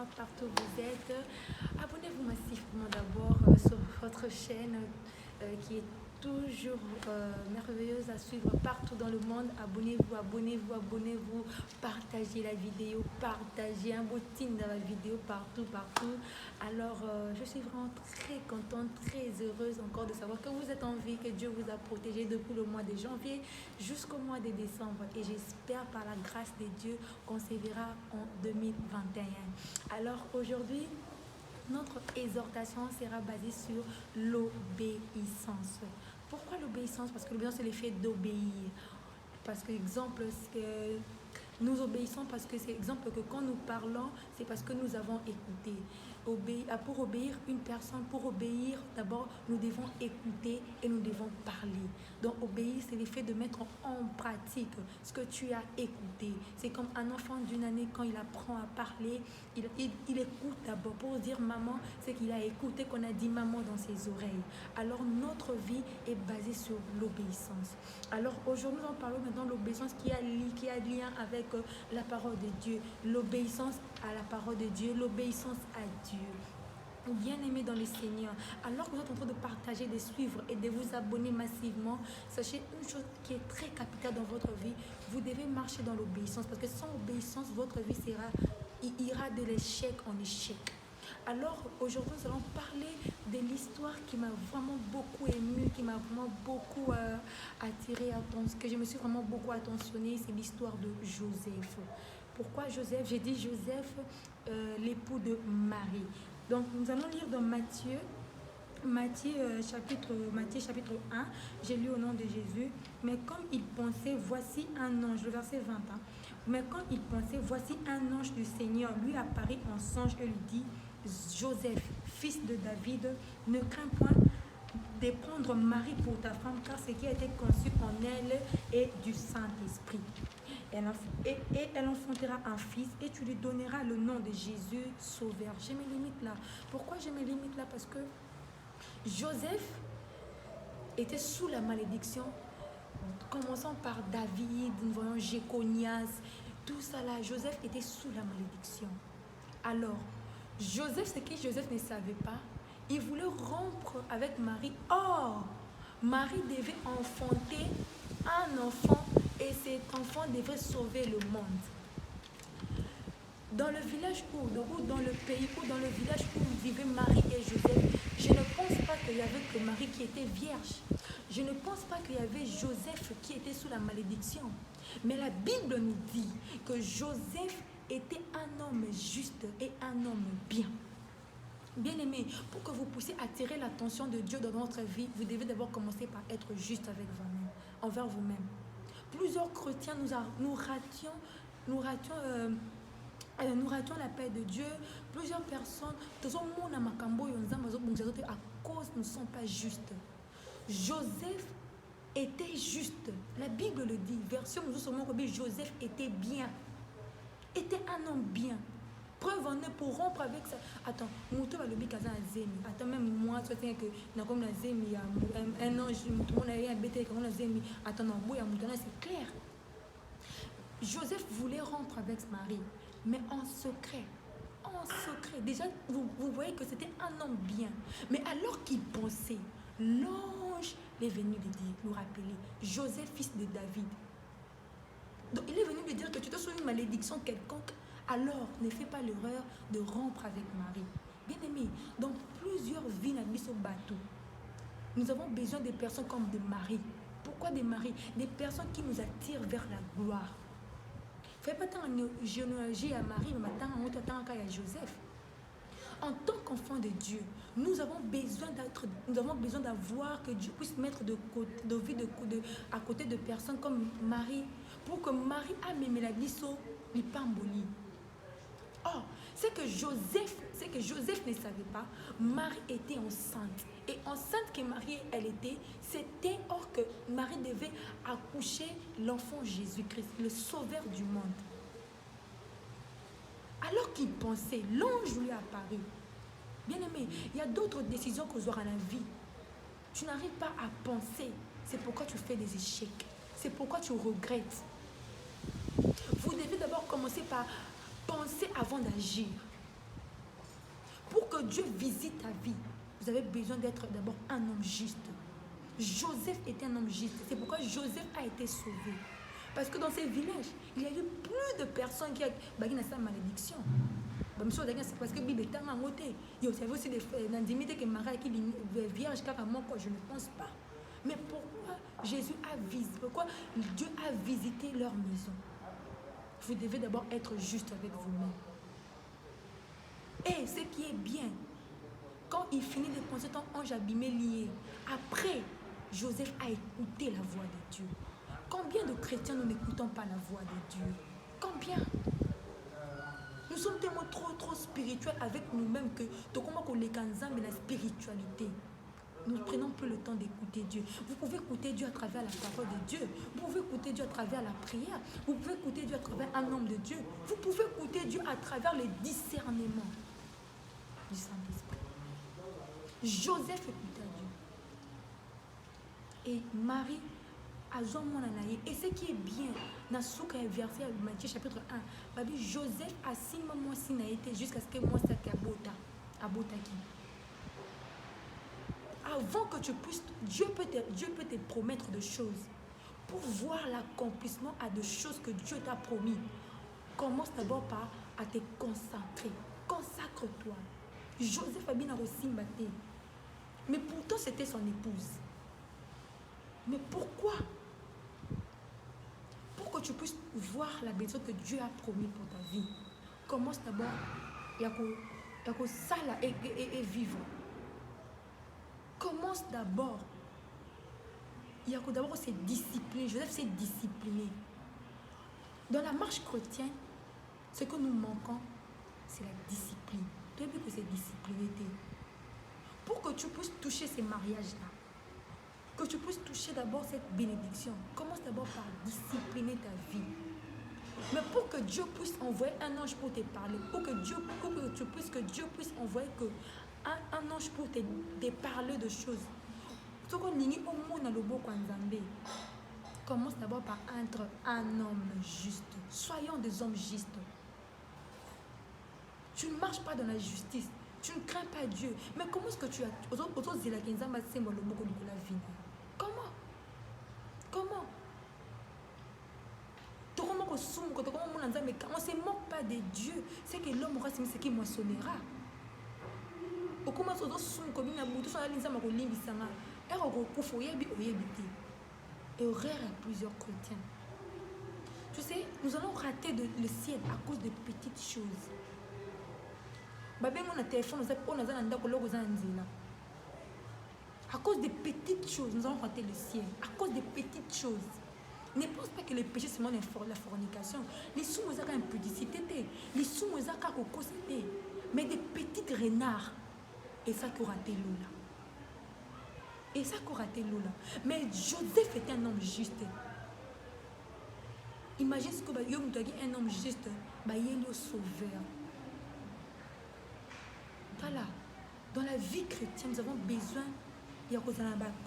bonsoir partout où vous êtes. Abonnez-vous massivement d'abord sur votre chaîne qui est toujours merveilleuse à suivre partout dans le monde. Abonnez-vous, abonnez-vous, abonnez-vous. Partagez la vidéo, partagez un beau team dans la vidéo partout, partout. Alors, je suis vraiment très contente, très heureuse encore de savoir que vous êtes en vie, que Dieu vous a protégé depuis le mois de janvier jusqu'au mois de décembre. Et j'espère par la grâce de Dieu qu'on se verra en 2021. Alors, aujourd'hui, notre exhortation sera basée sur l'obéissance. Pourquoi l'obéissance? Parce que l'obéissance, c'est l'effet d'obéir. Parce que, exemple, nous obéissons parce que c'est exemple que quand nous parlons, c'est parce que nous avons écouté. Pour obéir une personne, pour obéir, d'abord, nous devons écouter et nous devons parler. Donc, obéir, c'est l'effet de mettre en pratique ce que tu as écouté. C'est comme un enfant d'une année, quand il apprend à parler, il écoute d'abord pour dire maman, c'est qu'il a écouté qu'on a dit maman dans ses oreilles. Alors, notre vie est basée sur l'obéissance. Alors, aujourd'hui, nous en parlons maintenant de l'obéissance qui a lien avec la parole de Dieu, l'obéissance à la parole de Dieu, l'obéissance à Dieu. Bien-aimés dans le Seigneur, alors que vous êtes en train de partager, de suivre et de vous abonner massivement, sachez une chose qui est très capitale dans votre vie, vous devez marcher dans l'obéissance, parce que sans obéissance, votre vie ira de l'échec en échec. Alors aujourd'hui, nous allons parler de l'histoire qui m'a vraiment beaucoup émue, qui m'a vraiment beaucoup attirée, que je me suis vraiment beaucoup attentionnée, c'est l'histoire de Joseph. Pourquoi Joseph? J'ai dit Joseph, l'époux de Marie. Donc nous allons lire dans Matthieu chapitre 1, j'ai lu au nom de Jésus. Mais comme il pensait, voici un ange, le verset 20. Mais quand il pensait, voici un ange du Seigneur lui apparaît en songe et lui dit, Joseph, fils de David, ne crains point de prendre Marie pour ta femme, car ce qui a été conçu en elle est du Saint-Esprit. Et elle enfantera un fils et tu lui donneras le nom de Jésus, Sauveur. J'ai mes limites là. Pourquoi j'ai mes limites là? Parce que Joseph était sous la malédiction, commençant par David, nous voyons Jéconias, tout ça là. Joseph était sous la malédiction. Alors, Joseph, ce que Joseph ne savait pas, il voulait rompre avec Marie. Or, Marie devait enfanter un enfant et cet enfant devait sauver le monde. Dans le village ou dans le pays ou dans le village où vivaient Marie et Joseph, je ne pense pas qu'il y avait que Marie qui était vierge. Je ne pense pas qu'il y avait Joseph qui était sous la malédiction. Mais la Bible nous dit que Joseph était un homme juste et un homme bien. Bien-aimé, pour que vous puissiez attirer l'attention de Dieu dans votre vie, vous devez d'abord commencer par être juste avec vous-même, envers vous-même. Plusieurs chrétiens, nous rations la paix de Dieu. Plusieurs personnes, à cause nous ne sommes pas justes. Joseph était juste. La Bible le dit. Version Joseph était bien. Était un homme bien. Preuve en est pour rompre avec ça. Attends, attends, même moi, tu sais que un ange, attends, non, c'est clair. Joseph voulait rompre avec Marie, mais en secret. En secret. Déjà, vous voyez que c'était un homme bien. Mais alors qu'il pensait, l'ange est venu lui dire, nous rappeler, Joseph, fils de David. Donc, il est venu lui dire que tu te souviens d'une malédiction quelconque. Alors, ne fais pas l'erreur de rompre avec Marie. Bien-aimé, dans plusieurs vies, au bateau, nous avons besoin de personnes comme de Marie. Pourquoi des Marie? Des personnes qui nous attirent vers la gloire. Fais pas tant en généalogie à Marie, mais tant à Joseph. En tant qu'enfant de Dieu, nous avons besoin d'avoir que Dieu puisse mettre à côté de personnes comme Marie, pour que Marie a même la biso, li pamboli. Or, c'est que Joseph ne savait pas, Marie était enceinte. Et enceinte que Marie, elle était, c'était or que Marie devait accoucher l'enfant Jésus-Christ, le sauveur du monde. Alors qu'il pensait, l'ange lui est apparu. Bien-aimé, il y a d'autres décisions qu'on aura dans la vie. Tu n'arrives pas à penser. C'est pourquoi tu fais des échecs. C'est pourquoi tu regrettes. Vous devez d'abord commencer par penser avant d'agir. Pour que Dieu visite ta vie, vous avez besoin d'être d'abord un homme juste. Joseph était un homme juste. C'est pourquoi Joseph a été sauvé. Parce que dans ces villages, il y a eu plus de personnes qui ont cette malédiction. C'est parce que la Bible est en moté. Il y a aussi des que Marie qui est vierge, car moi, je ne pense pas. Mais pourquoi Jésus a visité, pourquoi Dieu a visité leur maison? Vous devez d'abord être juste avec vous-même. Et ce qui est bien, quand il finit de penser ton ange abîmé lié, après, Joseph a écouté la voix de Dieu. Combien de chrétiens nous n'écoutons pas la voix de Dieu? Combien? Nous sommes tellement trop spirituels avec nous-mêmes que la spiritualité. Nous ne prenons plus le temps d'écouter Dieu. Vous pouvez écouter Dieu à travers la parole de Dieu. Vous pouvez écouter Dieu à travers la prière. Vous pouvez écouter Dieu à travers un homme de Dieu. Vous pouvez écouter Dieu à travers le discernement du Saint-Esprit. Joseph écouta Dieu. Et Marie a joué mon anaïe. Et ce qui est bien, dans ce verset de Matthieu chapitre 1, Joseph a 6 mois sinaïté jusqu'à ce que moi ça t'abotaki. Avant que tu puisses, Dieu peut te promettre de choses. Pour voir l'accomplissement à de choses que Dieu t'a promis, commence d'abord par à te consacrer. Consacre-toi. Joseph a bien aussi battu. Mais pourtant, c'était son épouse. Mais pourquoi? Pour que tu puisses voir la bénédiction que Dieu a promis pour ta vie, commence d'abord à sala et vivre. Commence d'abord. Il y a d'abord se discipliner. Joseph s'est discipliné. Dans la marche chrétienne, ce que nous manquons, c'est la discipline. Tu as vu que c'est discipliné. Pour que tu puisses toucher ces mariages-là, que tu puisses toucher d'abord cette bénédiction, commence d'abord par discipliner ta vie. Mais pour que Dieu puisse envoyer un ange pour te parler, pour que Dieu puisse envoyer un ange pour te parler de choses. Commence d'abord par être un homme juste. Soyons des hommes justes. Tu ne marches pas dans la justice. Tu ne crains pas Dieu. Mais comment est-ce que tu as... Comment? On ne se moque pas de Dieu. C'est que l'homme aura ce qui moissonnera. Et horreur à plusieurs chrétiens. Tu sais, nous allons rater le ciel à cause de petites choses. À cause des petites choses, nous allons rater le ciel. À cause des petites choses. Ne pense pas que le péché c'est seulement la fornication. Les sous ont impudicité. Les sous ont cocosité. Mais des petites renards. Et ça qui raté l'eau là. Et ça qui raté l'eau là. Mais Joseph était un homme juste. Imagine ce que un homme juste, il est le sauveur. Voilà. Dans la vie chrétienne, nous avons besoin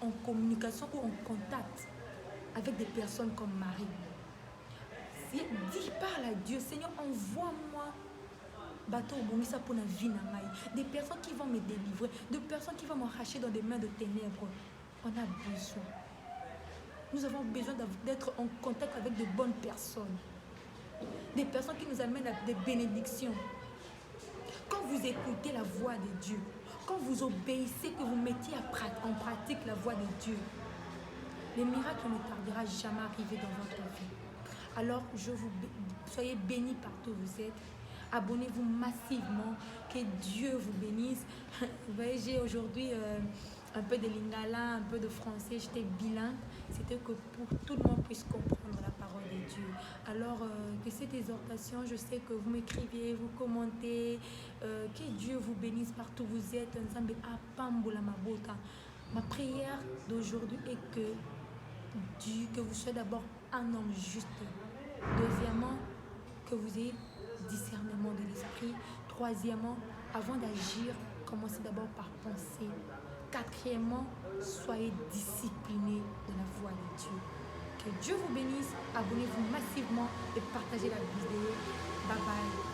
en communication ou en contact avec des personnes comme Marie. Dis, parle à Dieu, Seigneur, envoie-moi des personnes qui vont me délivrer, des personnes qui vont m'arracher dans des mains de ténèbres. On a besoin. Nous avons besoin d'être en contact avec de bonnes personnes. Des personnes qui nous amènent à des bénédictions. Quand vous écoutez la voix de Dieu, quand vous obéissez, que vous mettiez en pratique la voix de Dieu, les miracles ne tardera jamais à arriver dans votre vie. Alors, soyez bénis partout où vous êtes. Abonnez-vous massivement. Que Dieu vous bénisse. Vous voyez, j'ai aujourd'hui un peu de lingala, un peu de français. J'étais bilingue. C'était que pour tout le monde puisse comprendre la parole de Dieu. Alors, que cette exhortation, je sais que vous m'écrivez, vous commentez. Que Dieu vous bénisse partout où vous êtes. Ma prière d'aujourd'hui est que vous soyez d'abord un homme juste. Deuxièmement, que vous ayez discernement de l'esprit. Troisièmement, avant d'agir, commencez d'abord par penser. Quatrièmement, soyez disciplinés de la voix de Dieu. Que Dieu vous bénisse. Abonnez-vous massivement et partagez la vidéo. Bye bye.